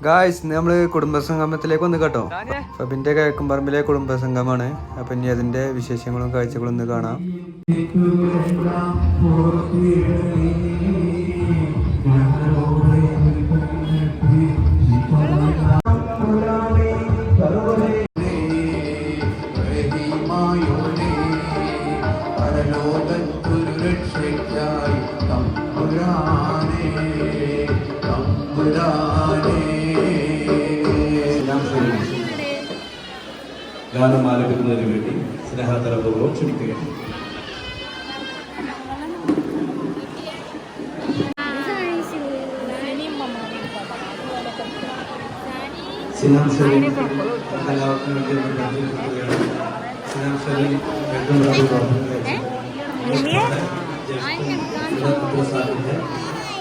Guys നമ്മൾ കുടുംബസംഗമത്തിലേക്ക് ഒന്ന് കേട്ടോ. ഫബിന്റെ കിഴക്കുംപറമ്പിലെ കുടുംബസംഗമാണ്. അപ്പൊ ഇനി അതിന്റെ വിശേഷങ്ങളും കാഴ്ചകളും ഒന്ന് കാണാം. ഗാനം ആലപിക്കുന്നതിന് വേണ്ടി സ്നേഹാദരപൂർവ്വം ക്ഷണിക്കുകയാണ്.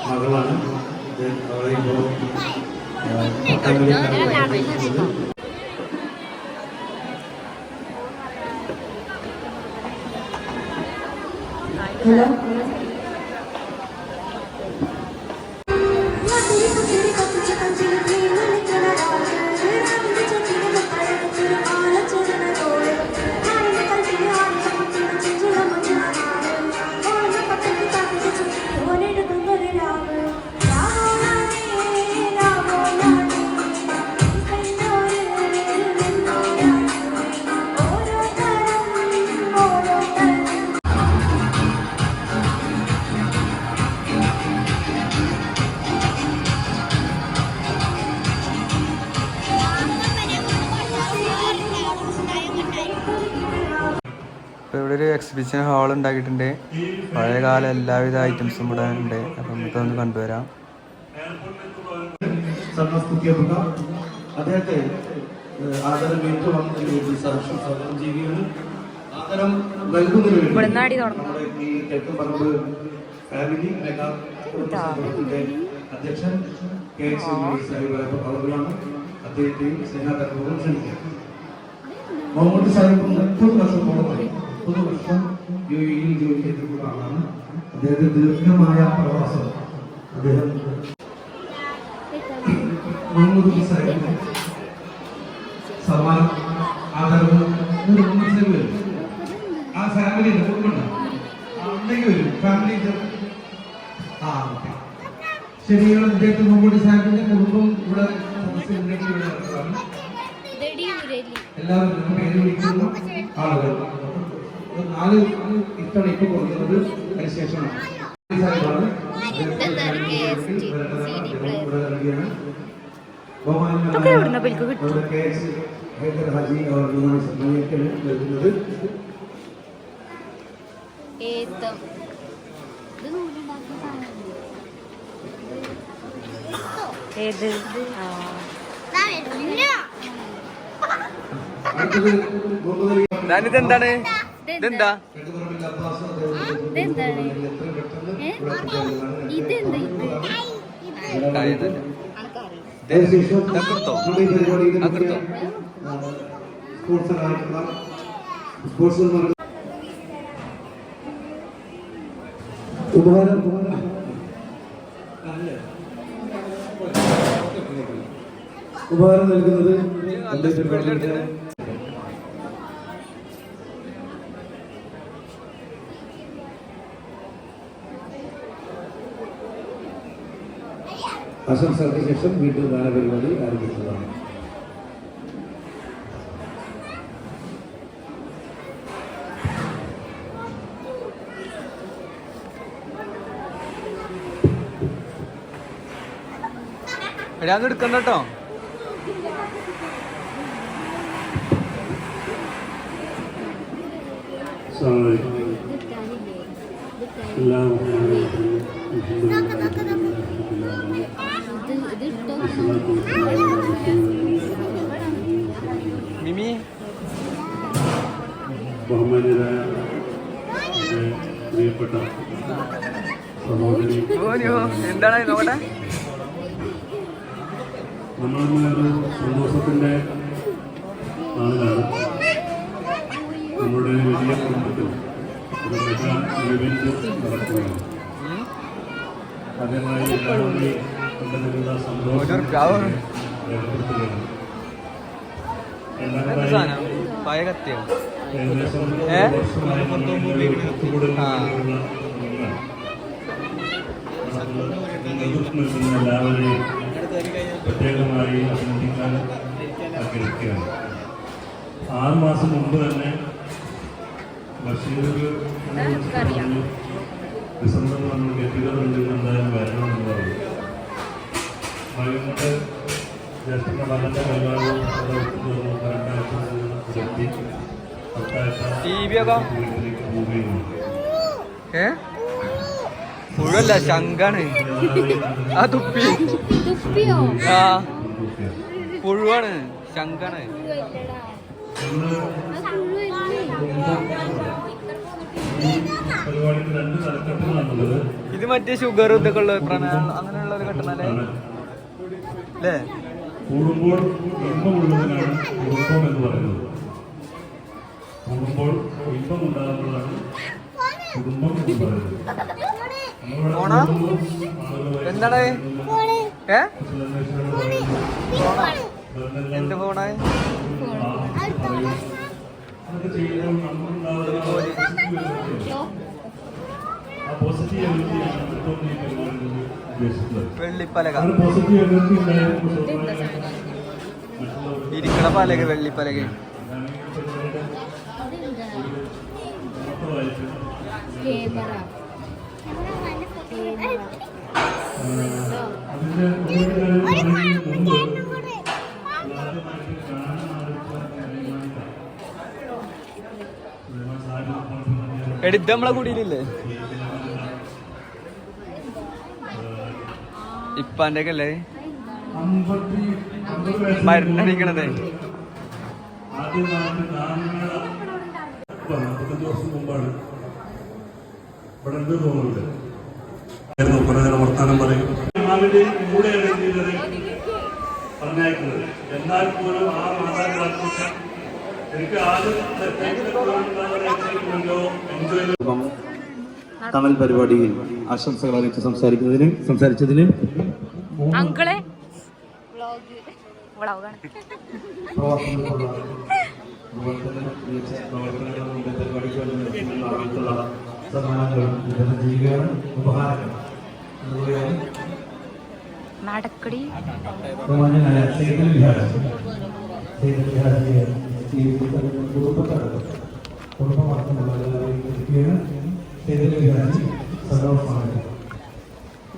മകളാണ് Hello? അപ്പോൾ ഇവിടെ ഒരു എക്സിബിഷൻ ഹാൾ ഉണ്ടാക്കിയിട്ടുണ്ട്. പഴയകാല എല്ലാവിധ ഐറ്റംസും ഇവിടെ ഉണ്ട്. അപ്പം നമുക്കൊന്ന് കണ്ടുവരാം. അദ്ദേഹത്തെ ആദരം ഏറ്റുവാങ്ങുന്നതിന് വേണ്ടി സർവ്വം സ്വാഗതം ചെയ്യുകയാണ്. ആദരം നൽകുന്നതിന് വേണ്ടി ഈ തെക്കുംപറമ്പ് ഫാമിലി മെഗാ സംഘത്തിന്റെ അധ്യക്ഷൻ അവர்களാണ്. അദ്ദേഹത്തെയും സ്നേഹാദരപൂർവ്വം ക്ഷണിക്കുക. മുഹമ്മദ് സാഹിബ് 30 വർഷത്തോളമായി പുതുവർഷം യുഎഇയിൽ ജോലി ചെയ്തിട്ടുള്ള ആളാണ്. അദ്ദേഹത്തിന്റെ ദീർഘമായ പ്രവാസം അദ്ദേഹം മുഹമ്മദ് സാഹിബ് സമ്മാനം ആദരവ് ആ ഫാമിലി ഉണ്ടെങ്കിൽ വരും ഫാമിലി ശരിയാണ്. അദ്ദേഹത്തെ മുഹമ്മദ് സാഹിബിന്റെ കുടുംബം ഇവിടെ എല്ലാവരും പേര് വിളിക്കുന്ന ആളുകൾ 4 ഇത്തവണ ഇപ്പൊ കൊടുക്കുന്നത് അതിനുശേഷമാണ്. ഇതെന്താണ്? ഇതെന്താ? ഉപഹാരം നൽകുന്നത് ആശംസകൾക്ക് ശേഷം വീണ്ടും ഗാനപരിപാടി ആരംഭിച്ചതാണ്. ഞാൻ എടുക്കണ്ട കേട്ടോ. മിമി ബഹുമാന്യരായ പ്രിയപ്പെട്ട സഹോദരി, എന്താണ് നോക്കട്ടെ. നമ്മളൊരു സന്തോഷത്തിൻ്റെ നാളിലാണ്. നമ്മുടെ വലിയ കുടുംബത്തിൽ ഒരു മെഗാ ഇവന്റ് നടക്കുകയാണ്. ആദ്യമായി എല്ലാവരും കണ്ടുവരുന്ന സന്തോഷം രേഖപ്പെടുത്തുകയാണ്. എന്ത് സാധനം പഴയ കത്തിയോ? ഏകദേശം ഏ? വർഷമായി നമ്മളിങ്ങനെ ഒത്തുകൂടൽ നടത്തിയിട്ടുള്ള നേതൃത്വം നൽകുന്ന എല്ലാവരെയും പ്രത്യേകമായി അഭിനന്ദിക്കാൻ ആഗ്രഹിക്കുകയാണ്. 6 മാസം മുമ്പ് തന്നെ ബഷീർ ഡിസംബറിൽ നമ്മൾ ഗെറ്റുകളുണ്ട് എന്തായാലും വരണമെന്ന് പറഞ്ഞു. വൈകുന്നേരം ജ്യേഷ്ഠൻ്റെ മകൻ്റെ കല്യാണവും വീട്ടിലേക്ക് പോവുകയുമാണ്. മുഴുവല്ല ശങ്കാണ് ആ തുപ്പി ആ പുഴുവാണ് ശങ്കാണ്. പരിപാടിക്ക് 2 തലക്കെട്ടുകളാണുള്ളത്. ഇത് മറ്റേ ഷുഗർ ഇതൊക്കെ ഉള്ള പ്രണയം അങ്ങനെയുള്ള ഒരു ഘട്ടനല്ലേ അല്ലേ? കൂടുമ്പോൾ ഇമ്പമുള്ളതിനാണ് കുടുംബം എന്ന് പറയുന്നത്. കൂടുമ്പോൾ ഇമ്പമുണ്ടാകുന്നതാണ് കുടുംബം എന്ന് പറയുന്നത്. ഓണാ എന്താണ് ഏ എന്ത് ഫോണാ? അതൊക്കെ ചെയ്യുമ്പോൾ നമുക്കുണ്ടാകുന്ന ആ പോസിറ്റീവ് എനർജിയാണ് ഉദ്ദേശിക്കുന്നത്. വെള്ളിപ്പലക പോസിറ്റീവ് എനർജി ഉണ്ടായിരുന്നു. ഇരിക്കണ പലക വെള്ളിപ്പലക. എടുത്ത് നമ്മളെ കൂടിയില്ലേ ഇപ്പാന്റെ ഒക്കെ അല്ലേ മരുന്നടിക്കണതേ? 45 വർഷം മുമ്പാണ് ഇവിടെ എന്ത് തോന്നുന്നുണ്ട് കുറേ നേരം വർത്താനം പറയും. കൂടെയാണ് ചെയ്തത് പറഞ്ഞയക്കുന്നത്. എന്നാൽ പോലും ആ മാതാപിതാക്കൾക്ക് എനിക്ക് ആദ്യം തണൽ പരിപാടിയിൽ ആശംസകൾ അറിയിച്ച് സംസാരിച്ചതിന് അങ്കിളെ നടക്കടി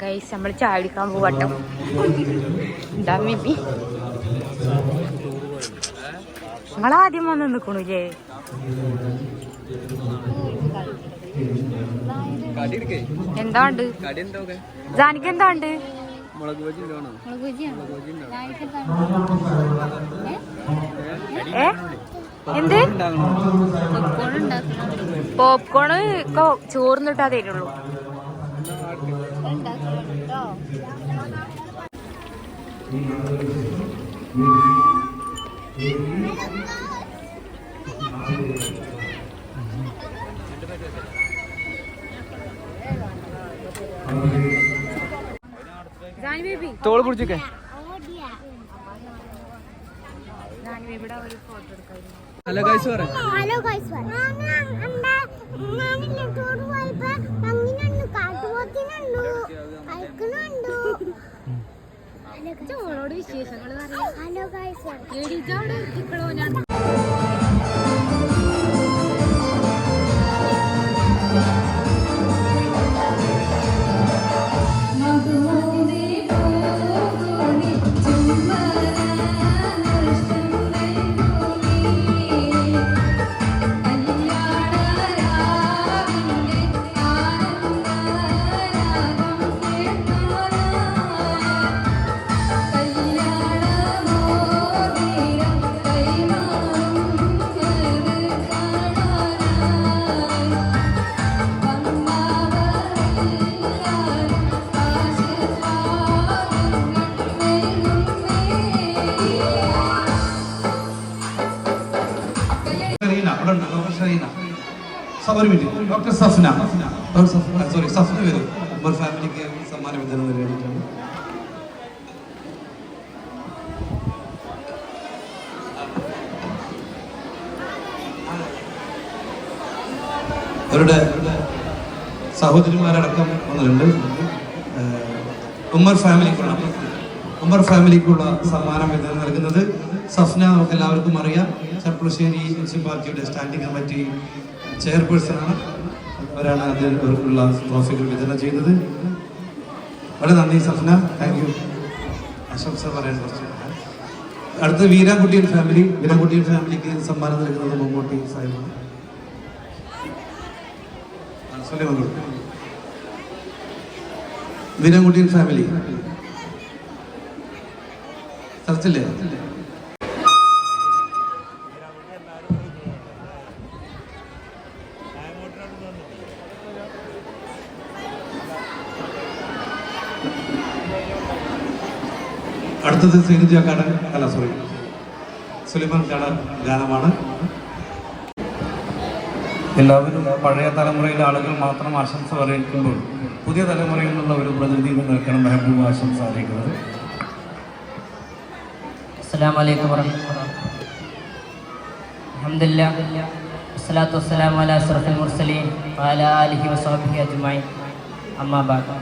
ഗൈസ് നമ്മൾ ചായ കുടിക്കാൻ പോവാട്ടോ. എന്താ മേബി നിങ്ങളാദ്യം വന്ന് നിൽക്കണില്ലേ? എന്താണ്ട് ജാനിക്ക് എന്താണ്ട്? എന്ത് പോപ്കോണ് ചോറിന്നിട്ടാ തരുള്ളൂ. തോള് പിടിച്ചേ. ഹലോ ഗൈസ് പറ. ഹലോ ഗൈസ് ചോളോട് വിശേഷങ്ങൾ പറയാം. ഹലോ ഗൈസ് ഞാൻ ഒരു minute. Doctor Safna sorry Safna വരും. ഉമ്മർ ഫാമിലിക്ക് സമ്മാനം വിതരണം വേണ്ടിയിട്ടാണ്. അവരുടെ സഹോദരിമാരടക്കം വന്നിട്ടുണ്ട്. ഉമ്മർ ഫാമിലിക്കുള്ള സമ്മാനം വിതരണം നൽകുന്നത് സഫ്ന. നമുക്ക് എല്ലാവർക്കും അറിയാം, ചെർപ്പുളശ്ശേരി മുനിസിപ്പാലിറ്റിയുടെ സ്റ്റാൻഡിംഗ് കമ്മിറ്റി ചെയർപേഴ്സണാണ്. അവരാണ് അവർക്കുള്ള ട്രോഫികൾ വിതരണം ചെയ്യുന്നത്. വളരെ നന്ദി സഫ്ന, താങ്ക് യു. ആശംസ പറയാൻ കുറച്ച്. അടുത്ത വീരാൻകുട്ടിയൻ ഫാമിലിക്ക് സമ്മാനം നൽകുന്നത് മമ്മൂട്ടി സാഹിബാണ്. വീരാൻകുട്ടിയൻ ഫാമിലി സ്ഥലത്തില്ലേ? അടുത്തത് സുലൈമാൻ കാടൻ ഗാനമാണ്. എല്ലാവരും പഴയ തലമുറയിലെ ആളുകൾ മാത്രം ആശംസ അറിയിക്കുമ്പോൾ പുതിയ തലമുറയിൽ നിന്നുള്ള ഒരു പ്രതിനിധി നിൽക്കണം മെഹബൂബ് ആശംസ അറിയിക്കുന്നത്. അസ്സലാമു അലൈക്കും വറഹ്മത്തുള്ളാഹി. അൽഹംദുലില്ലാഹ് വസ്സലാത്തു വസ്സലാമു അലാ അഷ്റഫിൽ മുർസലീൻ വഅലാ ആലിഹി വസഹ്ബിഹി അജ്മഈൻ. അമ്മാ ബഅദ്.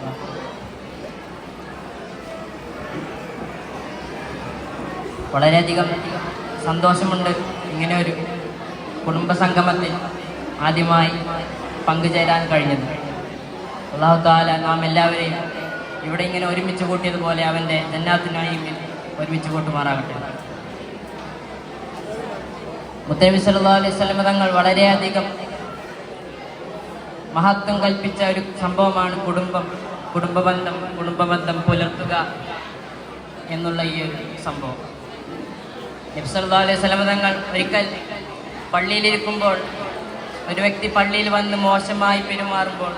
വളരെയധികം സന്തോഷമുണ്ട് ഇങ്ങനെ ഒരു കുടുംബസംഗമത്തിൽ ആദ്യമായി പങ്കുചേരാൻ കഴിഞ്ഞത്. അല്ലാഹു തആല നാം എല്ലാവരെയും ഇവിടെ ഇങ്ങനെ ഒരുമിച്ച് കൂട്ടിയതുപോലെ അവൻ്റെ ജന്നാത്തുൻ നഈമിൽ ഒരുമിച്ച് കൂട്ടുമാറാകട്ടെ. മുത്തനബി സല്ലല്ലാഹു അലൈഹി വസല്ലം തങ്ങൾ വളരെയധികം മഹത്വം കൽപ്പിച്ച ഒരു സംഭവമാണ് കുടുംബബന്ധം പുലർത്തുക എന്നുള്ള ഈ ഒരു സംഭവം. നബി സല്ലല്ലാഹു അലൈഹി വസല്ലം തങ്ങൾ ഒരിക്കൽ പള്ളിയിലിരിക്കുമ്പോൾ ഒരു വ്യക്തി പള്ളിയിൽ വന്ന് മോശമായി പെരുമാറുമ്പോൾ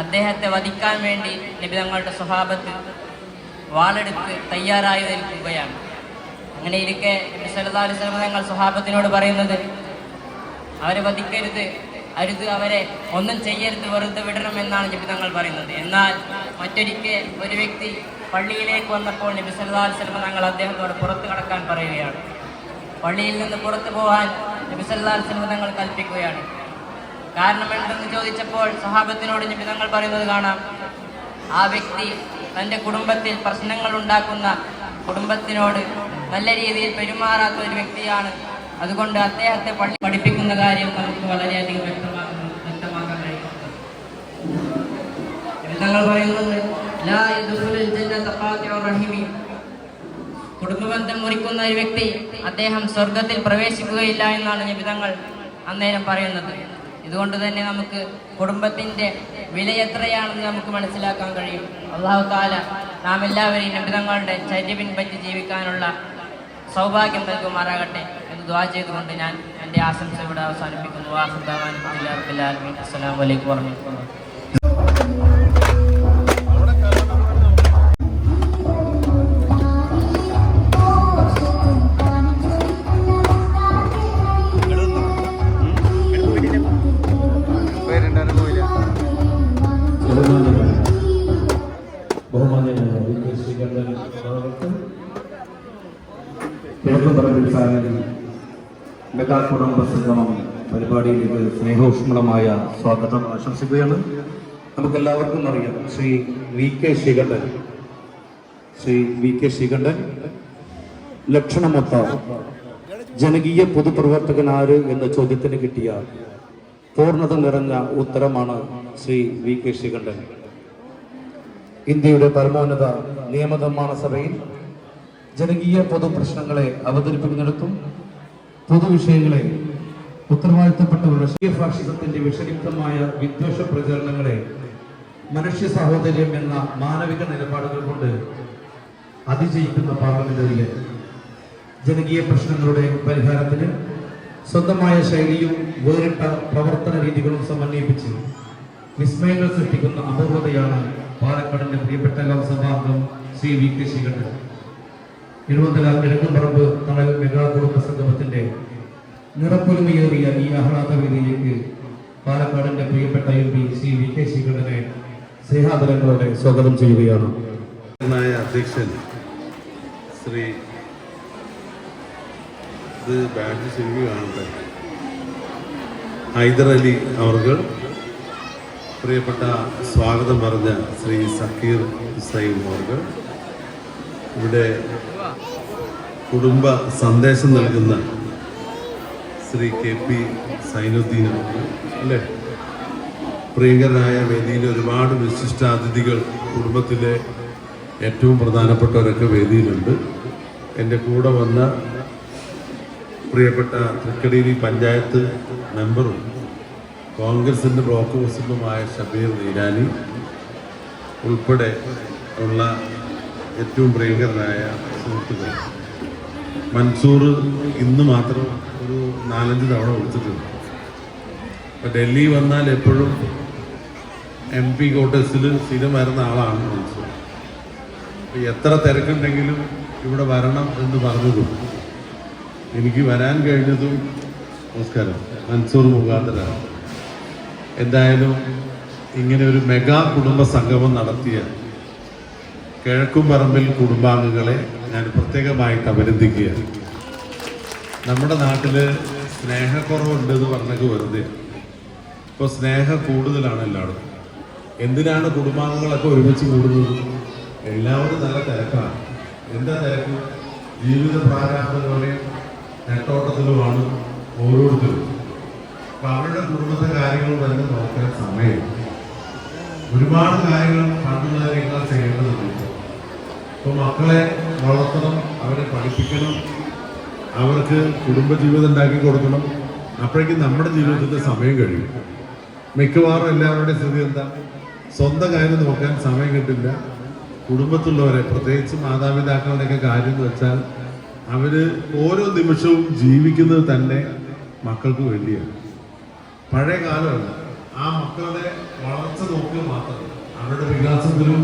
അദ്ദേഹത്തെ വധിക്കാൻ വേണ്ടി നബി തങ്ങളുടെ സ്വഹാബത്ത് വാളെടുത്ത് തയ്യാറായി നിൽക്കുകയാണ്. അങ്ങനെ ഇരിക്കെ നബി സല്ലല്ലാഹു അലൈഹി വസല്ലം തങ്ങൾ സ്വഹാബത്തിനോട് പറയുന്നത്, അവരെ വധിക്കരുത്, അവരെ ഒന്നും ചെയ്യരുത്, വെറുതെ വിടണമെന്നാണ് നബി തങ്ങൾ പറയുന്നത്. എന്നാൽ മറ്റൊരിക്കൽ ഒരു വ്യക്തി പള്ളിയിലേക്ക് വന്നപ്പോൾ നബി സല്ലല്ലാഹു അലൈഹി വസല്ലം തങ്ങൾ അദ്ദേഹത്തോട് പുറത്തു കടക്കാൻ പറയുകയാണ്. പള്ളിയിൽ നിന്ന് പുറത്തു പോകാൻ നബി സല്ലല്ലാഹു അലൈഹി വസല്ലം തങ്ങൾ കൽപ്പിക്കുകയാണ്. കാരണം എന്തെന്ന് ചോദിച്ചപ്പോൾ സ്വഹാബത്തിനോട് നബി തങ്ങൾ പറയുന്നത് കാണാം, ആ വ്യക്തി തൻ്റെ കുടുംബത്തിൽ പ്രശ്നങ്ങൾ ഉണ്ടാക്കുന്ന, കുടുംബത്തിനോട് നല്ല രീതിയിൽ പെരുമാറാത്ത ഒരു വ്യക്തിയാണ്. അതുകൊണ്ട് അദ്ദേഹത്തെ പഠിപ്പിക്കുന്ന കാര്യം നമുക്ക് വളരെയധികം വ്യക്തമാക്കാൻ കഴിയുന്നുണ്ട്. തങ്ങൾ പറയുന്നുണ്ട്, ലാ യദ്ഖുലുൽ ജന്നത ഖാതിഉർ റഹിമി, കുടുംബബന്ധം മുറിക്കുന്ന ഒരു വ്യക്തി അദ്ദേഹം സ്വർഗത്തിൽ പ്രവേശിക്കുകയില്ല എന്നാണ് നബി തങ്ങൾ അന്നേരം പറയുന്നത്. ഇതുകൊണ്ട് തന്നെ നമുക്ക് കുടുംബത്തിൻ്റെ വില എത്രയാണെന്ന് നമുക്ക് മനസ്സിലാക്കാൻ കഴിയും. അല്ലാഹു തആല നാം എല്ലാവരെയും നബി തങ്ങളുടെ ചര്യ പിൻപറ്റി ജീവിക്കാനുള്ള സൗഭാഗ്യം നൽകുമാറാകട്ടെ എന്ന് ദുആ ചെയ്തുകൊണ്ട് ഞാൻ എൻ്റെ ആശംസ ഇവിടെ അവസാനിപ്പിക്കുന്നു. അസ്സലാമു അലൈക്കും വറഹ്മത്തുള്ളാഹി. മെഗാ കുടുംബ സംഗമം പരിപാടിയിലേക്ക് സ്നേഹോഷ്മളമായ സ്വാഗതം ആശംസിക്കുകയാണ്. നമുക്കെല്ലാവർക്കും അറിയാം, ശ്രീ വി കെ ശ്രീകണ്ഠൻ ലക്ഷണമൊത്ത ജനകീയ പൊതുപ്രവർത്തകൻ ആര് എന്ന ചോദ്യത്തിന് കിട്ടിയ പൂർണ്ണത നിറഞ്ഞ ഉത്തരമാണ് ശ്രീ വി കെ ശ്രീകണ്ഠൻ. ഇന്ത്യയുടെ പരമോന്നത നിയമനിർമ്മാണ സഭയിൽ ജനകീയ പൊതുപ്രശ്നങ്ങളെ അവതരിപ്പിക്കുന്നിടത്തും പൊതുവിഷയങ്ങളെ ഉത്തരവാദിത്തപ്പെട്ടവരുടെ ഫാഷിസത്തിന്റെ വിഷലിപ്തമായ വിദ്വേഷ പ്രചരണങ്ങളെ മനുഷ്യ സാഹോദര്യം എന്ന മാനവിക നിലപാടുകൾ കൊണ്ട് അതിജയിക്കുന്ന പാർലമെന്ററിയൻ ജനകീയ പ്രശ്നങ്ങളുടെ പരിഹാരത്തിന് സ്വന്തമായ ശൈലിയും വേറിട്ട പ്രവർത്തന രീതികളും സമന്വയിപ്പിച്ച് വിസ്മയങ്ങൾ സൃഷ്ടിക്കുന്ന അപൂർവതയാണ് പാലക്കാടിന്റെ പ്രിയപ്പെട്ട ലോക്സഭാംഗം ശ്രീ വി കെ ശ്രീകണ്ഠൻ. എഴുപന്തല കിഴക്കുംപറമ്പ് തണൽ മെഗാ കുടുംബ സംഗമത്തിന്റെ നിറപ്പൊലിമയേറിയ ഈ ആഹ്ലാദ വേദിയിലേക്ക് പാലക്കാടിന്റെ പ്രിയപ്പെട്ട MP ശ്രീ വി കെ ശ്രീകണ്ഠനെ സ്നേഹാദരങ്ങളോടെ സ്വാഗതം ചെയ്യുകയാണ്. അധ്യക്ഷൻ ശ്രീ ബാഡ്ജ് ശരിക്കും കാണട്ടെ. ഹൈദർ അലി അവർ, പ്രിയപ്പെട്ട സ്വാഗതം പറഞ്ഞ ശ്രീ സക്കീർ ഹുസൈൻ അവർ, ഇവിടെ കുടുംബ സന്ദേശം നൽകുന്ന ശ്രീ KP സൈനുദ്ദീൻ അവർ, അല്ലേ, പ്രിയങ്കരനായ വേദിയിൽ ഒരുപാട് വിശിഷ്ടാതിഥികൾ, കുടുംബത്തിലെ ഏറ്റവും പ്രധാനപ്പെട്ടവരൊക്കെ വേദിയിലുണ്ട്. എൻ്റെ കൂടെ വന്ന പ്രിയപ്പെട്ട തൃക്കടീരി പഞ്ചായത്ത് മെമ്പറും കോൺഗ്രസിൻ്റെ ബ്ലോക്ക് പ്രസിഡന്റുമായ ഷബീർ നീരാനി ഉൾപ്പെടെ ഉള്ള ഏറ്റവും പ്രിയങ്കരനായ സുഹൃത്തുക്കൾ. മൻസൂർ ഇന്ന് മാത്രം ഒരു 4-5 തവണ വിളിച്ചിട്ടുണ്ട്. ഇപ്പം ഡൽഹി വന്നാൽ എപ്പോഴും MP ക്വാർട്ടേഴ്സിൽ സ്ഥിരം വരുന്ന ആളാണ് മൻസൂർ. എത്ര തിരക്കുണ്ടെങ്കിലും ഇവിടെ വരണം എന്ന് പറഞ്ഞതും എനിക്ക് വരാൻ കഴിഞ്ഞതും നമസ്കാരം മൻസൂർ മുഖാന്തരാണ്. എന്തായാലും ഇങ്ങനെ ഒരു മെഗാ കുടുംബ സംഗമം നടത്തിയ കിഴക്കുംപറമ്പിൽ കുടുംബാംഗങ്ങളെ ഞാൻ പ്രത്യേകമായിട്ട് അഭിനന്ദിക്കുകയാണ്. നമ്മുടെ നാട്ടിൽ സ്നേഹക്കുറവുണ്ട് എന്ന് പറഞ്ഞൊക്കെ വെറുതെ. ഇപ്പോൾ സ്നേഹം കൂടുതലാണ് എല്ലായിടത്തും. എന്തിനാണ് കുടുംബാംഗങ്ങളൊക്കെ ഒരുമിച്ച് കൂടുന്നത്? എല്ലാവരും നല്ല തിരക്കാണ്. എന്താ തിരക്ക്? ജീവിത പ്രാരാബ്ദങ്ങളുടെയും നെട്ടോട്ടത്തിലുമാണ് ഓരോരുത്തരും. അപ്പം അവരുടെ കുടുംബത്തെ കാര്യങ്ങൾ തന്നെ നോക്കാൻ സമയം. ഒരുപാട് കാര്യങ്ങൾ പണ്ടുള്ളവരെക്കാൾ ചെയ്യേണ്ടതുണ്ട്. ഇപ്പോൾ മക്കളെ വളർത്തണം, അവരെ പഠിപ്പിക്കണം, അവർക്ക് കുടുംബജീവിതം ഉണ്ടാക്കി കൊടുക്കണം. അപ്പോഴേക്കും നമ്മുടെ ജീവിതത്തിൻ്റെ സമയം കഴിയും. മിക്കവാറും എല്ലാവരുടെയും സ്ഥിതി എന്താ? സ്വന്തം കാര്യം നോക്കാൻ സമയം കിട്ടില്ല. കുടുംബത്തുള്ളവരെ, പ്രത്യേകിച്ച് മാതാപിതാക്കളുടെയൊക്കെ കാര്യം എന്ന് വെച്ചാൽ അവർ ഓരോ നിമിഷവും ജീവിക്കുന്നത് തന്നെ മക്കൾക്ക് വേണ്ടിയാണ്. പഴയ കാലമല്ല, ആ മക്കളുടെ വളർച്ച നോക്കുക മാത്രം, അവരുടെ വികാസത്തിലും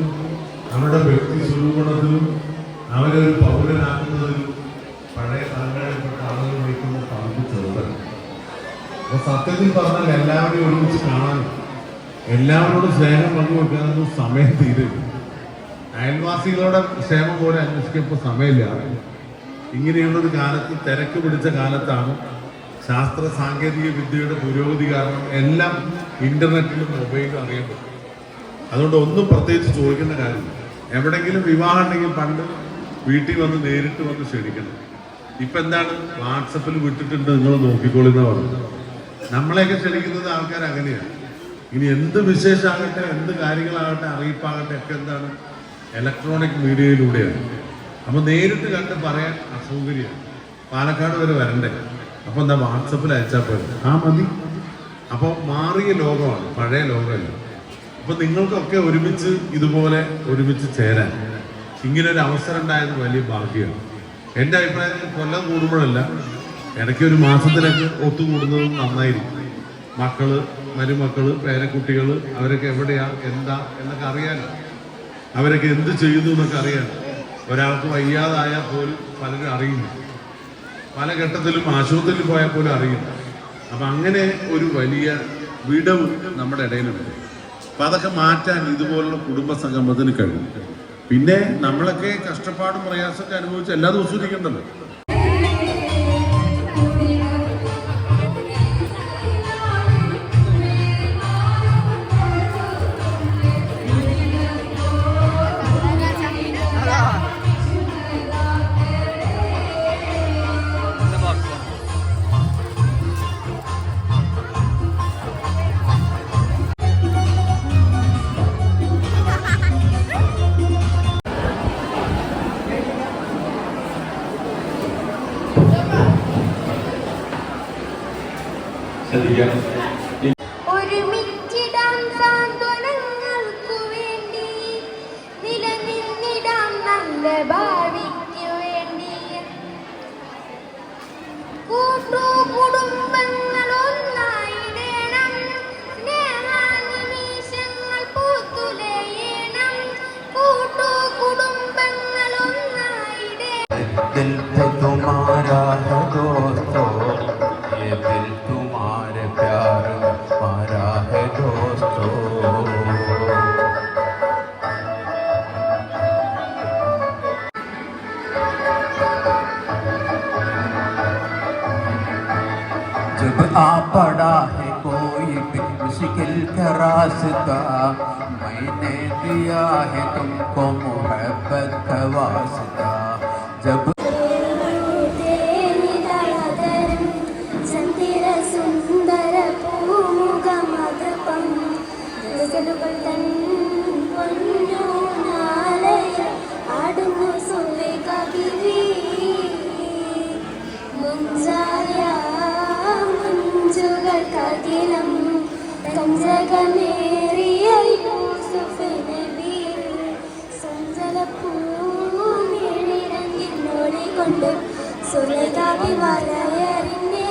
അവരുടെ വ്യക്തി സ്വരൂപണത്തിലും അവരെ ഒരു പൗരനാക്കുന്നതിലും പഴയ തലമുറയിൽപ്പെട്ട ആളുകൾ വഹിക്കുന്ന പങ്ക് ചെറുതാണ്. അപ്പോൾ സത്യത്തിൽ പറഞ്ഞാൽ എല്ലാവരെയും ഒരുമിച്ച് കാണാനും എല്ലാവരോടും സ്നേഹം പങ്കുവെക്കാനൊന്നും സമയം തീരില്ല. അയൽവാസികളുടെ ക്ഷേമം പോലെ അന്വേഷിക്കുമ്പോൾ സമയമില്ല. ഇങ്ങനെയുള്ളൊരു കാലത്ത്, തിരക്ക് പിടിച്ച കാലത്താണ് ശാസ്ത്ര സാങ്കേതിക വിദ്യയുടെ പുരോഗതി കാരണം എല്ലാം ഇന്റർനെറ്റിലും മൊബൈലും അറിയാൻ പറ്റും. അതുകൊണ്ട് ഒന്നും പ്രത്യേകിച്ച് ചോദിക്കേണ്ട കാര്യമില്ല. എവിടെയെങ്കിലും വിവാഹം ഉണ്ടെങ്കിൽ പണ്ട് വീട്ടിൽ വന്ന് നേരിട്ട് വന്ന് ക്ഷണിക്കണം. ഇപ്പം എന്താണ്? വാട്സപ്പിൽ വിട്ടിട്ടുണ്ട്, നിങ്ങൾ നോക്കിക്കോളിന്നാ പറഞ്ഞത്. നമ്മളെയൊക്കെ ക്ഷണിക്കുന്നത് ആൾക്കാർ അങ്ങനെയാണ്. ഇനി എന്ത് വിശേഷമാകട്ടെ, എന്ത് കാര്യങ്ങളാകട്ടെ, അറിയിപ്പാകട്ടെ, ഒക്കെ എന്താണ്? ഇലക്ട്രോണിക് മീഡിയയിലൂടെയാണ്. അപ്പോൾ നേരിട്ട് കണ്ട് പറയാൻ അസൗകര്യമാണ്. പാലക്കാട് വരെ വരണ്ടേ? അപ്പോൾ എന്താ, വാട്സപ്പിൽ അയച്ചാൽ പോലും മതി. അപ്പോൾ മാറിയ ലോകമാണ്, പഴയ ലോകമല്ല. അപ്പോൾ നിങ്ങൾക്കൊക്കെ ഒരുമിച്ച് ഇതുപോലെ ഒരുമിച്ച് ചേരാൻ ഇങ്ങനൊരു അവസരം ഉണ്ടായത് വലിയ ഭാഗ്യമാണ്. എൻ്റെ അഭിപ്രായത്തിൽ കൊല്ലം കൂടുമ്പോഴല്ല, ഇടയ്ക്ക് ഒരു മാസത്തിലൊക്കെ ഒത്തുകൂടുന്നതും നന്നായിരിക്കും. മക്കള്, മരുമക്കള്, പേരക്കുട്ടികൾ, അവരൊക്കെ എവിടെയാ, എന്താ എന്നൊക്കെ അറിയാനും അവരൊക്കെ എന്ത് ചെയ്യുന്നു എന്നൊക്കെ അറിയാനും. ഒരാൾക്ക് വയ്യാതായാൽ പോലും പലരും അറിയുന്നു. പല ഘട്ടത്തിലും ആശുപത്രിയിൽ പോയാൽ പോലും അറിയുന്നു. അപ്പം അങ്ങനെ ഒരു വലിയ വിടവ് നമ്മുടെ ഇടയിലുണ്ട്. അപ്പം അതൊക്കെ മാറ്റാൻ ഇതുപോലുള്ള കുടുംബ സംഗമത്തിന് കഴിയും. പിന്നെ നമ്മളൊക്കെ കഷ്ടപ്പാടും പ്രയാസമൊക്കെ അനുഭവിച്ച് എല്ലാ ദിവസവും ഇരിക്കണ്ടല്ലോ. ഒരുമിച്ചിടാം സാന്ത്വനങ്ങൾക്കു വേണ്ടി, നിലനിന്നിടാം നല്ല ഭാവിക്കു വേണ്ടി. കുടുംബങ്ങൾ ഒന്നായിടണം, സ്നേഹാനിമീഷങ്ങൾ പൂത്തുലയണം. കുടുംബങ്ങൾ ഒന്നായിടണം. जब आ पड़ा है कोई भी मुश्किल का रास्ता मैंने दिया है तुमको मोहब्बत का वास्ता जब സുന്ദര പൂമുഖമതപം ആടുന്നു സുലേഖ ബിവി മുഞ്ചായ മഞ്ജുകൾക്കകിലം കഞ്ചകമേറിയ യൂസുഫ് നബി സഞ്ചലപ്പൂമിഴിരങ്ങിനോടിക്കൊണ്ട് സുലേഖ ബി വലയറിഞ്ഞേ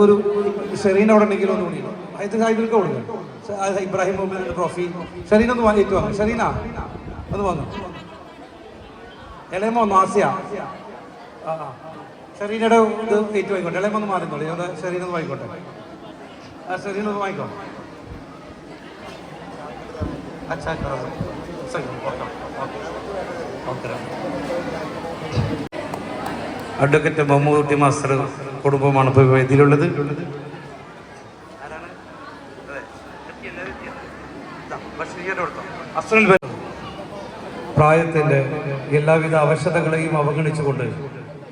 ഒരു ഷെറീൻ അവിടെ ഉണ്ടെങ്കിലും ഒന്ന് വിളിക്കണം ഇത് ഹൈബിൽക്ക് കൊടുക്കുക ഇബ്രാഹിം മുഹമ്മദിന്റെ ട്രോഫി ഷെറീൻ ഒന്ന് വാങ്ങിയിട്ട് വാങ്ങും ഷെറീന ഒന്ന് വാങ്ങും ഇളയമോ ഒന്ന് ആസിയ ആ ഷെറീനയുടെ ഇത് ഏറ്റു വാങ്ങിക്കോട്ടെ ഇളയമോ ഒന്ന് മാറുന്നുള്ളൂ അത് ഷെറീൻ ഒന്ന് വാങ്ങിക്കോട്ടെ ആ ഷെറീൻ ഒന്ന് വാങ്ങിക്കോ അച്ഛാ അഡ്വക്കേറ്റ് മമ്മൂട്ടി മാസ്റ്റർ കുടുംബമാണ് ഇപ്പോൾ വേദിയിലുള്ളത്. പ്രായത്തിൻ്റെ എല്ലാവിധ അവശതകളെയും അവഗണിച്ചുകൊണ്ട്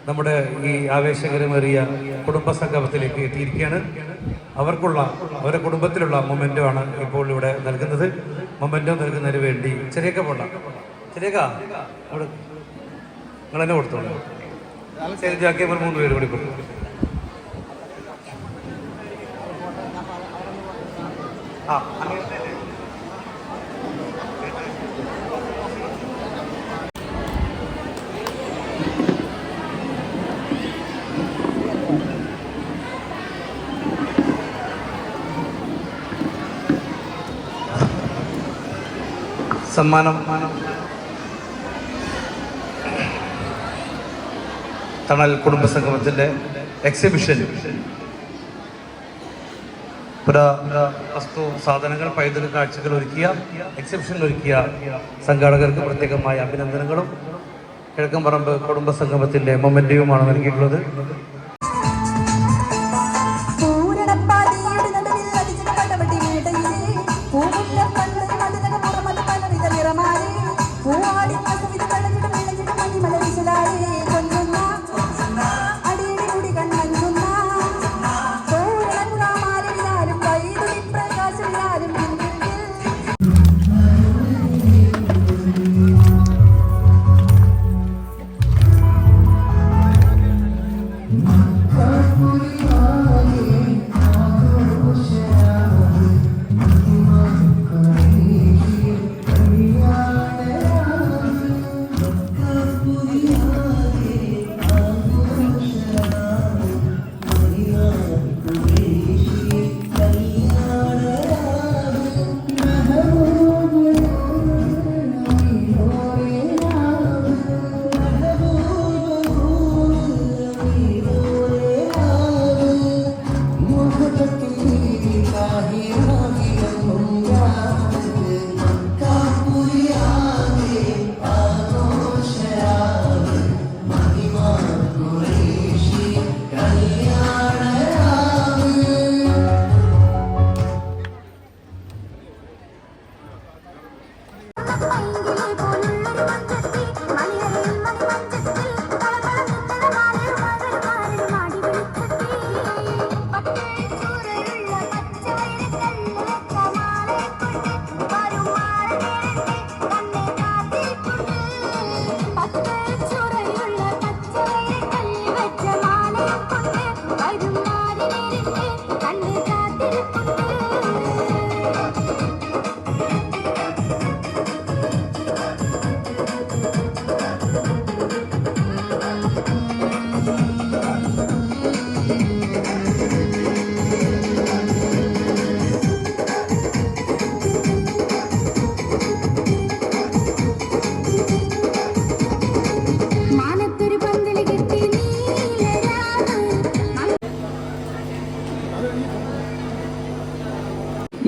നമ്മുടെ ഈ ആവേശകരമേറിയ കുടുംബസംഗമത്തിലേക്ക് എത്തിയിരിക്കുകയാണ്. അവരുടെ കുടുംബത്തിലുള്ള മൊമെൻ്റോ ആണ് ഇപ്പോൾ ഇവിടെ നൽകുന്നത്. മൊമെൻ്റോ നൽകുന്നതിന് വേണ്ടി ചെറിയൊക്കെ പോണ്ട ചെറിയൊക്കെ അവിടെ നിങ്ങൾ തന്നെ കൊടുത്തോളൂ. ശരിയാക്കിയപ്പോൾ 3 പേര് കൂടി കൊടുത്തു. സമ്മാനം തണൽ കുടുംബസംഗമത്തിൻ്റെ എക്സിബിഷൻ വസ്തു സാധനങ്ങൾ പൈതൃക കാഴ്ചകൾ ഒരുക്കിയ എക്സിബിഷൻ ഒരുക്കിയ സംഘാടകർക്ക് പ്രത്യേകമായ അഭിനന്ദനങ്ങളും കിഴക്കമ്പറമ്പ് കുടുംബസംഗമത്തിൻ്റെ മൊമെൻ്റെയുമാണ് നൽകിയിട്ടുള്ളത്.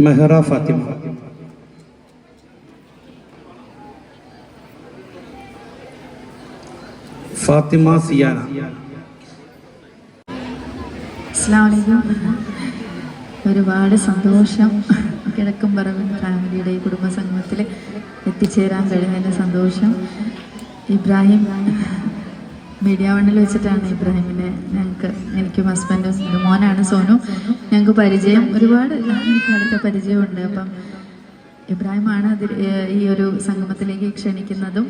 മെഹറ ഫാത്തിമ. ഫാത്തിമ സിയാന. ഒരുപാട് സന്തോഷം. കിഴക്കുംപറമ്പ് ഫാമിലിയുടെ ഈ കുടുംബസംഗമത്തിൽ എത്തിച്ചേരാൻ കഴിഞ്ഞതിൻ്റെ സന്തോഷം. ഇബ്രാഹിം മീഡിയ വണ്ണിൽ വെച്ചിട്ടാണ് ഇബ്രാഹിമിനെ എനിക്കും ഹസ്ബൻഡും മോനാണ് സോനു, ഞങ്ങൾക്ക് പരിചയം ഒരുപാട് കാലത്തെ പരിചയമുണ്ട്. അപ്പം ഇബ്രാഹിമാണ് ഈ ഒരു സംഗമത്തിലേക്ക് ക്ഷണിക്കുന്നതും.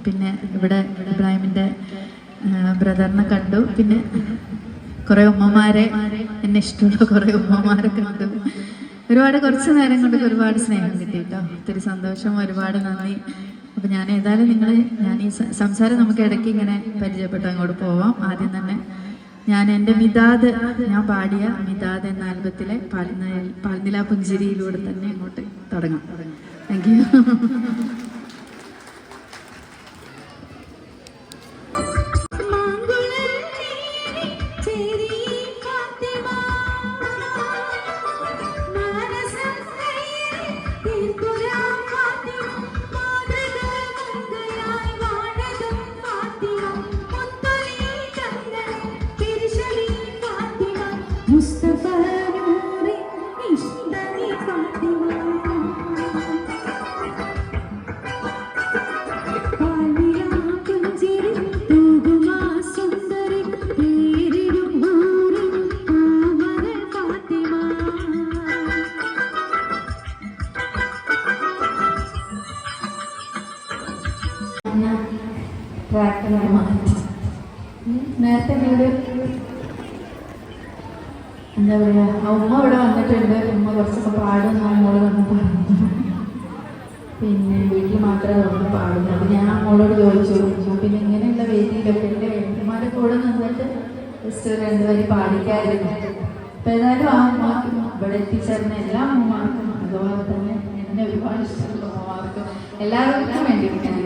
പിന്നെ ഇവിടെ ഇബ്രാഹിമിൻ്റെ ബ്രദറിനെ കണ്ടു. പിന്നെ കുറേ ഉമ്മമാരെ, എന്നെ ഇഷ്ടമുള്ള കുറേ ഉമ്മമാരെ കണ്ടു. കുറച്ച് നേരം കൊണ്ട് ഒരുപാട് സ്നേഹം കിട്ടി കേട്ടോ. ഒത്തിരി സന്തോഷം, ഒരുപാട് നന്ദി. അപ്പം ഞാൻ ഏതായാലും ഞാൻ ഈ സംസാരം നമുക്ക് ഇടയ്ക്ക് ഇങ്ങനെ പരിചയപ്പെട്ട് അങ്ങോട്ട് പോവാം. ആദ്യം തന്നെ ഞാൻ എൻ്റെ മിതാദ്, ഞാൻ പാടിയ മിതാദ് എന്ന ആൽബത്തിലെ പാൽനില പുഞ്ചിരിയിലൂടെ തന്നെ അങ്ങോട്ട് തുടങ്ങാം. Thank you. നേരത്തെ എന്താ പറയുക, ഉമ്മ ഇവിടെ വന്നിട്ടുണ്ട്. ഉമ്മ കുറച്ചൊക്കെ പാടും മോള് വന്ന് പറഞ്ഞു. പിന്നെ വീട്ടിൽ മാത്രമേ വന്ന് പാടുന്നു. അപ്പം ഞാൻ മോളോട് ചോദിച്ചു, പിന്നെ ഇങ്ങനെയുള്ള വേദിയിലൊക്കെ എൻ്റെ ഏട്ടന്മാരെ കൂടെ നിന്നിട്ട് ജസ്റ്റ് 2 വരി പാടിക്കായിരുന്നു. അപ്പം ഏതായാലും ആ ഉമ്മാർക്ക് ഇവിടെ എത്തിച്ചേർന്ന എല്ലാ ഉമ്മമാർക്കും, അതുപോലെ തന്നെ എന്നെ ഒരുപാട് ഇഷ്ടമുള്ള ഉമ്മമാർക്കും എല്ലാവർക്കും വേണ്ടി ഞാൻ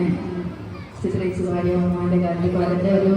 ചിത്രയിച്ച് പാടിയ ഉമ്മാൻ്റെ കാര്യം വളരെ ഒരു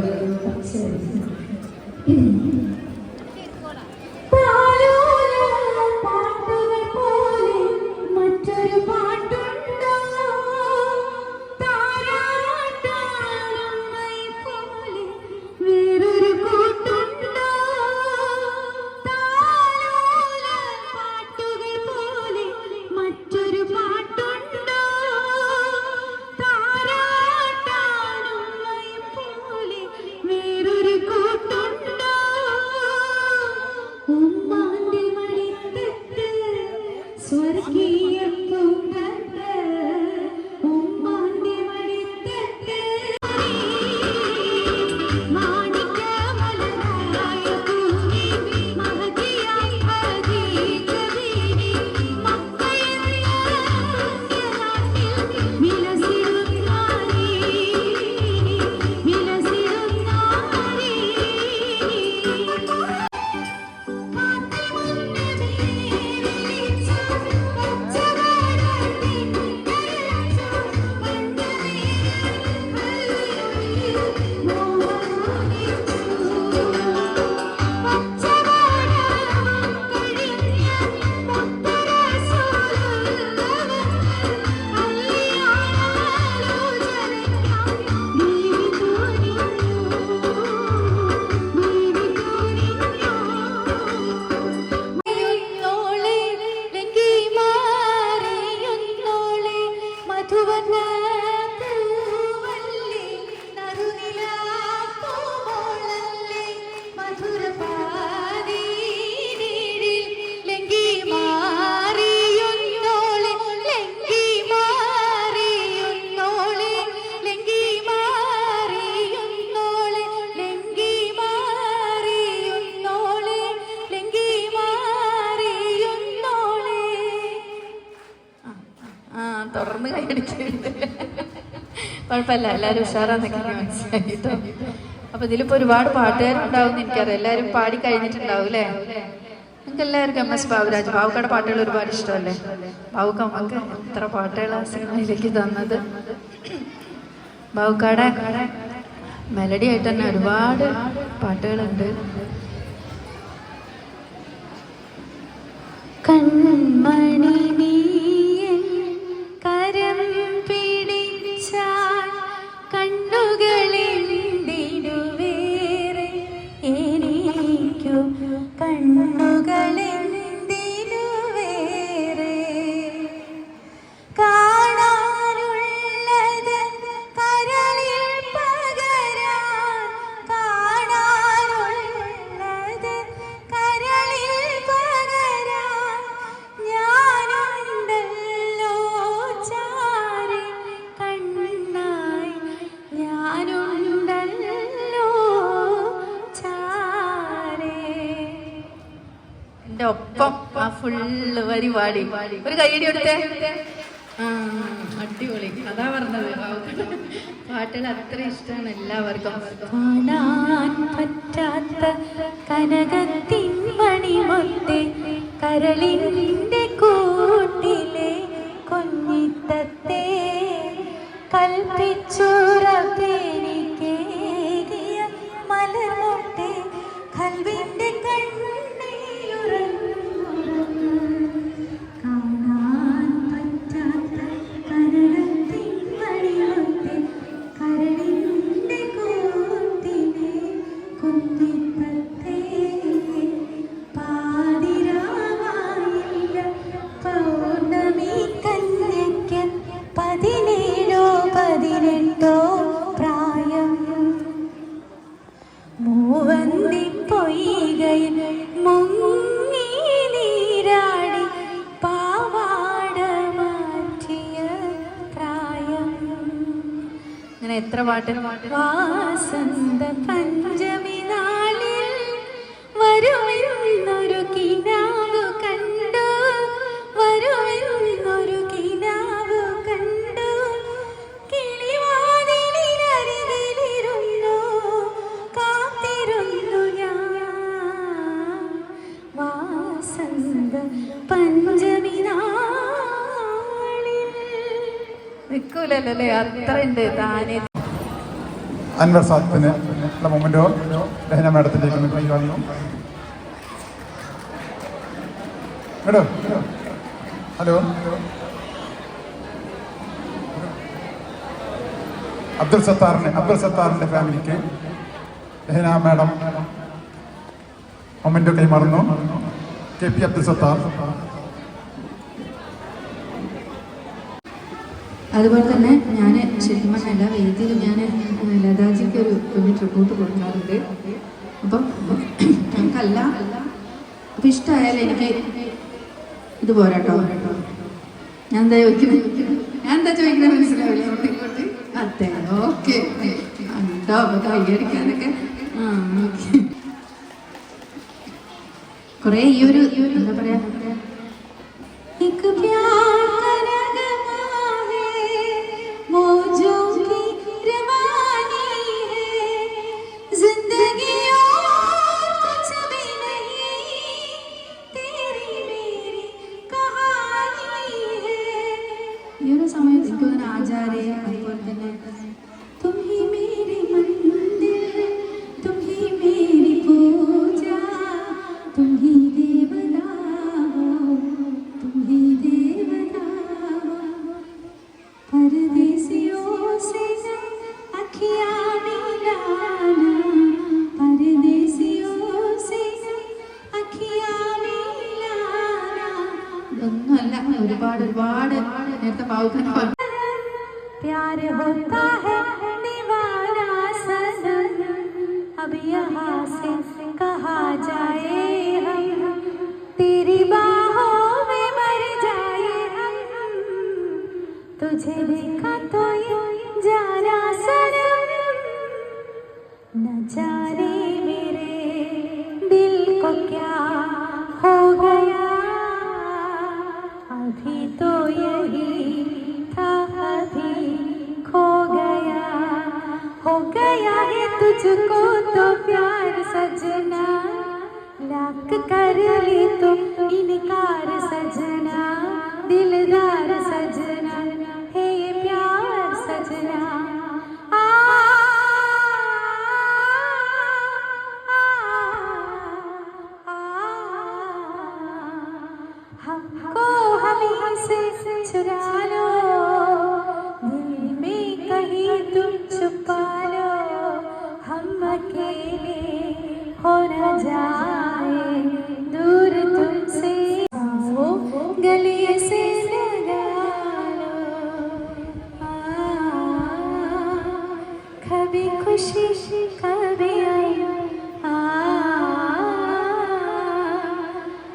തുടർന്ന് കൈയടിക്കുന്നുണ്ട്. കുഴപ്പമില്ല, എല്ലാവരും ഉഷാറാന്നൊക്കെ മനസ്സിലായിട്ടോ. അപ്പൊ ഇതിലിപ്പോ ഒരുപാട് പാട്ടുകാരുണ്ടാവും എനിക്കറിയാം. എല്ലാവരും പാടി കഴിഞ്ഞിട്ടുണ്ടാവും അല്ലേ? നിങ്ങൾക്ക് എല്ലാവർക്കും MS ബാബുരാജ്, ബാബുക്കയുടെ പാട്ടുകൾ ഒരുപാട് ഇഷ്ടമല്ലേ? ബാബുക്ക നമുക്ക് എത്ര പാട്ടുകൾ ആ സിനിമയിലേക്ക് തന്നത്. ബാബുക്കയുടെ മെലഡി ആയിട്ട് തന്നെ ഒരുപാട് പാട്ടുകളുണ്ട്. കൺമണി നീയൻ കരം പിടിച്ചാൽ കണ്ണുകളെന്തിനു വേറെ എനിക്കു കണ്ണുകളെന്തിനു വേറെ കാണാനുള്ളത് കരളിൽ പകരാൻ കാണാനുള്ളത് കരളിൽ പകരാൻ ഞാനുണ്ടല്ലോ ചാരി കണ്ണായി ഞാനുണ്ടല്ലോ ചാരി. എൻ്റെ ഒപ്പം ആ ഫുള്ള് വരി പാടി ഒരു കൈയടി കൊടുത്തേ. ആ അടിപൊളി, അതാ പറഞ്ഞത്. പാട്ടുകൾ അത്ര ഇഷ്ടമാണ് എല്ലാവർക്കും. കാണാൻ പറ്റാത്ത കനകത്തിൻ മണിമൊത്തെ കരളിൻ്റെ കൂട്ടിലെ കുഞ്ഞിത്തത്തെ കൽപ്പിച്ചുറപ്പെനിക്കേകിയ മലർമൊട്ടെ കൽവിൻ്റെ കാണാൻ പറ്റാത്ത കനകത്തിൻ മണിമൊത്തെ കരളിൻ്റെ കൂട്ടിലെ കുഞ്ഞിത്തത്തെ പാതിരാവായില്ല പൗർണമി കന്യയ്ക്ക് 17 18 പ്രായം മൂവന്തി പൊയ്കയിൽ മുങ്ങി നീരാടി പാവാട മാറ്റിയ പ്രായം. അങ്ങനെ എത്ര പാട്ട്. വാസന്ത പഞ്ചമി നാളിൽ വരുമെന്നൊരു കിനാവ് കണ്ടു വരുമെന്നൊരു കിനാവ് കണ്ടു കിളിവാതിലിനരികിലിരുന്നു കാത്തിരുന്നു ഞാൻ വാസന്ത പഞ്ചമി നാളിൽ. നിൽക്കൂലല്ലോ അല്ലേ, അത്ര ഉണ്ട് താനെ. അൻവർ സാദിഖിന് ഉള്ള മൊമെൻറ്റോ രഹന മാഡത്തിലേക്ക് ഒന്ന് കൈ വാങ്ങുന്നു. Madam hello. അബ്ദുൽ സത്താറിൻ്റെ ഫാമിലിക്ക് രഹന മാഡം മൊമെൻറ്റോ കൈമാറുന്നു. KP അബ്ദുൽ സത്താർ. അതുപോലെ തന്നെ ഞാൻ ശരിക്കും പറഞ്ഞ എല്ലാ വേദിയിലും ഞാൻ ലതാജിക്ക് ഒരു ട്രിബ്യൂട്ട് കൊടുക്കാറുണ്ട്. അപ്പം ഞങ്ങൾക്കല്ല അപ്പം ഇഷ്ടമായാലും എനിക്ക് ഇത് പോരാട്ടോ. ഞാൻ എന്താ ചോദിക്കുന്നത് മനസ്സിലാവില്ല. അതെ, ഓക്കെ ഉണ്ടോ അപ്പോൾ കൈയടിക്കാനൊക്കെ. ഓക്കെ, കുറേ ഈ ഒരു എന്താ പറയാ ഈ ഒരു സമയത്ത് എനിക്കൊരു ആചാര്യ അതുപോലെ തന്നെ ഒന്നുമല്ല, ഒരുപാട് നേരത്തെ പാവക്കാൻ प्यार होता है दीवाना सनम अब यहाँ से कहा जाए हम तेरी बाहों में मर जाए हम तुझे देखा तो ये जाना सनम न जाने मेरे दिल को क्या हो गया अभी तो यही था अभी खो गया हो गया है तुझको तो प्यार सजना लाख कर ली तो इनकार सजना दिलदार सजना है ये प्यार सजना आ खुशी कभी आई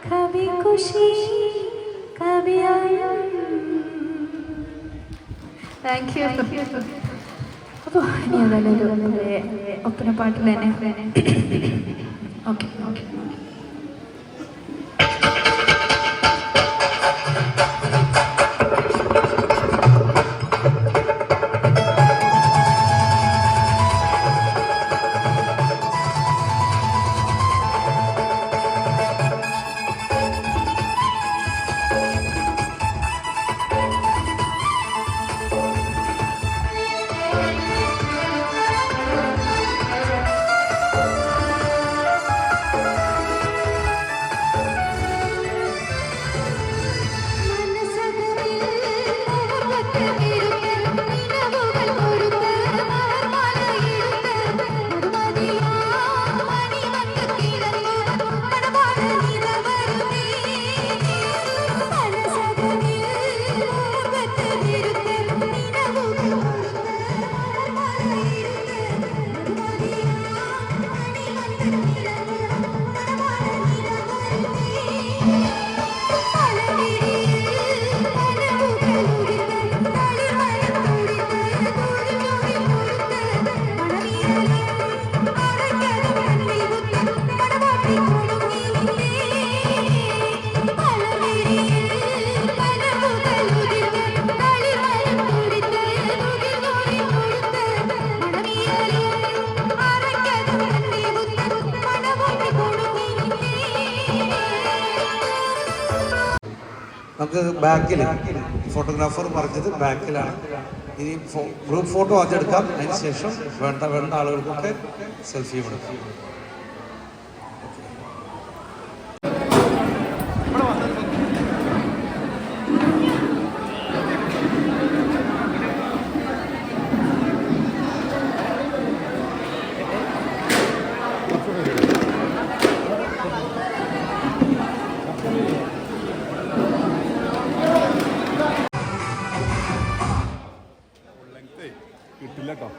कभी खुशी कभी आई താങ്ക് യു. അപ്പോൾ ഇനി ഏതായാലും ഒരു ഒപ്പന പാട്ടിൽ തന്നെ ഓക്കെ ഓക്കെ. നമുക്ക് ബാക്കിൽ ഫോട്ടോഗ്രാഫർ പറഞ്ഞത് ബാക്കിലാണ്. ഇനി ഗ്രൂപ്പ് ഫോട്ടോ ആദ്യം എടുക്കാം, അതിന് ശേഷം വേണ്ട ആളുകൾക്കൊക്കെ സെൽഫിയും എടുക്കാം. കിട്ടില്ല കേട്ടോ.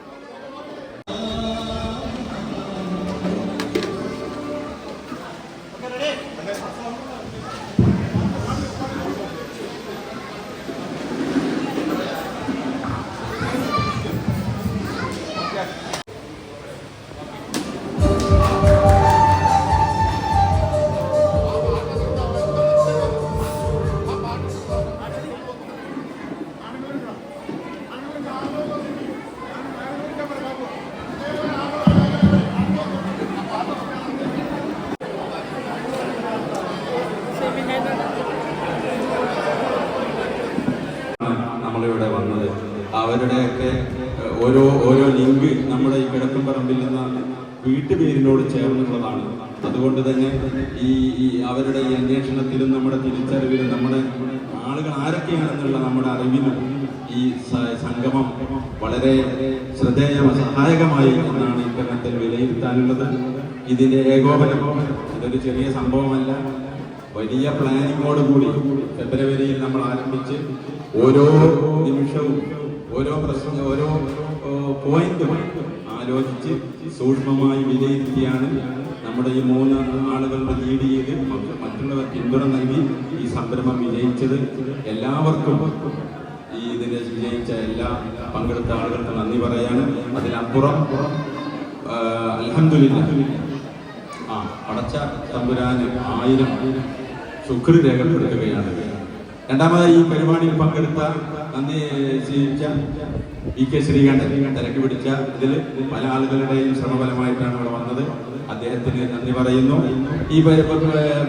നമ്മളിവിടെ വന്നത് അവരുടെയൊക്കെ ഓരോ ലിങ്ക് നമ്മുടെ ഈ കിഴക്കമ്പറമ്പിൽ നിന്ന് വീട്ടുപേരിനോട് ചേർന്നുള്ളതാണ്. അതുകൊണ്ട് തന്നെ ഈ അവരുടെ ഈ അന്വേഷണത്തിലും നമ്മുടെ തിരിച്ചറിവിലും നമ്മുടെ ആളുകൾ ആരൊക്കെയാണെന്നുള്ള നമ്മുടെ അറിവിലും ഈ സംഗമം വളരെ സഹായകമായി എന്നാണ് ഇത്തരത്തിൽ വിലയിരുത്താനുള്ളത്. ഇതിന്റെ ഏകോപനം ഇതൊരു ചെറിയ സംഭവമല്ല, വലിയ പ്ലാനിങ്ങോട് കൂടി ഫെബ്രുവരിയിൽ നമ്മൾ ആരംഭിച്ച് ഓരോ നിമിഷവും ഓരോ പോയിന്റും ആലോചിച്ച് സൂക്ഷ്മമായി വിലയിരുത്തിയാണ് നമ്മുടെ ഈ 3 ആളുകളുടെ ലീഡ് ചെയ്ത് മറ്റുള്ളവർ പിന്തുണ നൽകി ഈ സംരംഭം വിജയിച്ചത്. എല്ലാവർക്കും ഇതിനെ വിജയിച്ച എല്ലാ പങ്കെടുത്ത ആളുകൾക്ക് നന്ദി പറയാനും അതിനപ്പുറം അൽഹംദുലില്ലാഹ് അടച്ച തമ്പുരാന് 1000 ശുക്ർ രേഖപ്പെടുത്തുകയാണ്. രണ്ടാമതായി ഈ പരിപാടിയിൽ പങ്കെടുത്ത നന്ദി സ്വീകരിച്ച PK ശ്രീകണ്ഠൻ തിരക്ക് പിടിച്ച ഇതിൽ പല ആളുകളുടെയും ശ്രമഫലമായിട്ടാണ് ഇവിടെ വന്നത്. അദ്ദേഹത്തിന് നന്ദി പറയുന്നു. ഈ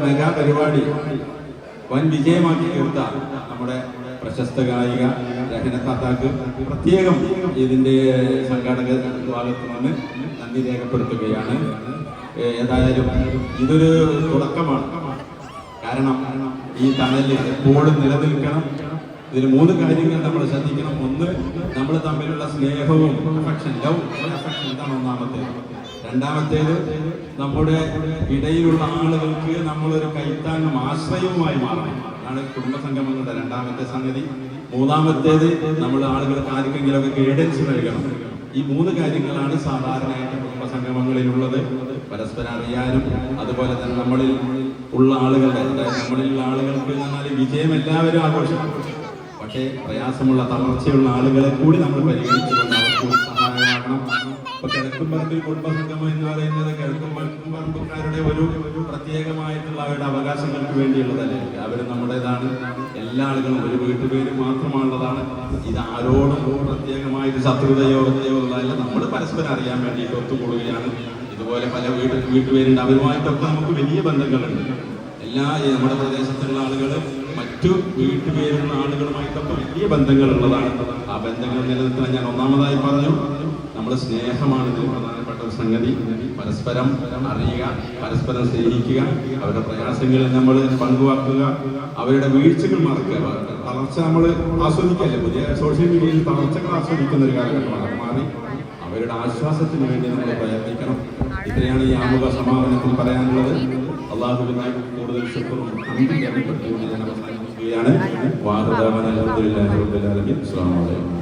മെഗാ പരിപാടി വൻ വിജയമാക്കി തീർത്ത നമ്മുടെ പ്രശസ്ത ഗായിക രഹന താത്താക്ക് പ്രത്യേകം ഇതിന്റെ സംഘാടക ഭാഗത്ത് നിന്ന് നന്ദി രേഖപ്പെടുത്തുകയാണ്. ഏതായാലും ഇതൊരു തുടക്കമാണ്. കാരണം ഈ തണല് എപ്പോഴും നിലനിൽക്കണം. ഇതിൽ 3 കാര്യങ്ങൾ നമ്മൾ ശ്രദ്ധിക്കണം. ഒന്ന്, നമ്മൾ തമ്മിലുള്ള സ്നേഹവും ലവ് ഇതാണ് ഒന്നാമത്തേത്. രണ്ടാമത്തേത്, നമ്മുടെ ഇടയിലുള്ള ആളുകൾക്ക് നമ്മളൊരു കൈത്താങ്ങും ആശ്രയവുമായി മാറണം. അതാണ് കുടുംബസംഗമങ്ങളുടെ രണ്ടാമത്തെ സംഗതി. മൂന്നാമത്തേത്, നമ്മൾ ആളുകൾക്ക് ആർക്കെങ്കിലുമൊക്കെ ഗൈഡൻസ് നൽകണം. ഈ 3 കാര്യങ്ങളാണ് സാധാരണയായിട്ട് കുടുംബ സംഗമങ്ങളിലുള്ളത്. പരസ്പരം അറിയാനും അതുപോലെ തന്നെ നമ്മളിൽ ഉള്ള ആളുകളുടെ നമ്മളിലുള്ള ആളുകൾക്ക് എന്നാൽ വിജയം എല്ലാവരും ആഘോഷിക്കും. പക്ഷേ പ്രയാസമുള്ള തളർച്ചയുള്ള ആളുകളെ കൂടി നമ്മൾ പരിഗണിച്ചുകൊണ്ട് അവർക്ക് സഹായമാകണം. ഇപ്പൊ കിഴക്കുംപറമ്പിൽ കുടുംബസംഗമം എന്ന് പറയുന്നത് കിഴക്കുംപറമ്പുകാരുടെ ഒരു പ്രത്യേകമായിട്ടുള്ള അവരുടെ അവകാശങ്ങൾക്ക് വേണ്ടിയുള്ളതല്ലേ. അവർ നമ്മുടേതാണ്. എല്ലാ ആളുകളും ഒരു വീട്ടുപേര് മാത്രമുള്ളതാണ്. ഇത് ആരോടും പ്രത്യേകമായിട്ട് ശത്രുതയോ ഉള്ളതല്ല. നമ്മൾ പരസ്പരം അറിയാൻ വേണ്ടിയിട്ട് ഒത്തുകൂടുകയാണ്. ഇതുപോലെ പല വീട്ടുപേരുണ്ട്. അവരുമായിട്ടൊക്കെ നമുക്ക് വലിയ ബന്ധങ്ങളുണ്ട്. എല്ലാ നമ്മുടെ പ്രദേശത്തുള്ള ആളുകൾ മറ്റു വീട്ടുപേരുള്ള ആളുകളുമായിട്ടൊക്കെ വലിയ ബന്ധങ്ങളുള്ളതാണ്. ആ ബന്ധങ്ങൾ നിലനിർത്താൻ ഞാൻ ഒന്നാമതായി പറഞ്ഞു, നമ്മുടെ സ്നേഹമാണ് ഇതിൽ പ്രധാനപ്പെട്ട ഒരു സംഗതി. പരസ്പരം അറിയുക, പരസ്പരം സ്നേഹിക്കുക, അവരുടെ പ്രയാസങ്ങളിൽ നമ്മൾ പങ്കുവെക്കുക, അവരുടെ വീഴ്ചകൾ മറക്കുക. തളർച്ച നമ്മൾ ആസ്വദിക്കല്ലേ, പുതിയ സോഷ്യൽ മീഡിയയിൽ തളർച്ചകൾ ആസ്വദിക്കുന്ന ഒരു കാലഘട്ടമാണ് മാറി. അവരുടെ ആശ്വാസത്തിന് വേണ്ടി നമ്മൾ പ്രയത്നിക്കണം. ഇത്രയാണ് ഈ ആമുഖ സമാപനത്തിൽ പറയാനുള്ളത്. അള്ളാഹുവിനായി കൂടുതൽ ശുക്റും ഹംദും രേഖപ്പെടുത്തിക്കൊണ്ട് ഞാൻ അവസാനിപ്പിക്കുകയാണ്. വാഹുദാവന അൽഹംദുലില്ലാഹി റബ്ബിൽ ആലമീൻ. അസ്സലാമു അലൈക്കും.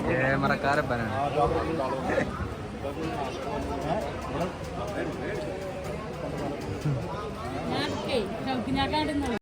ക്യാമറക്കാരപ്പനാണ്.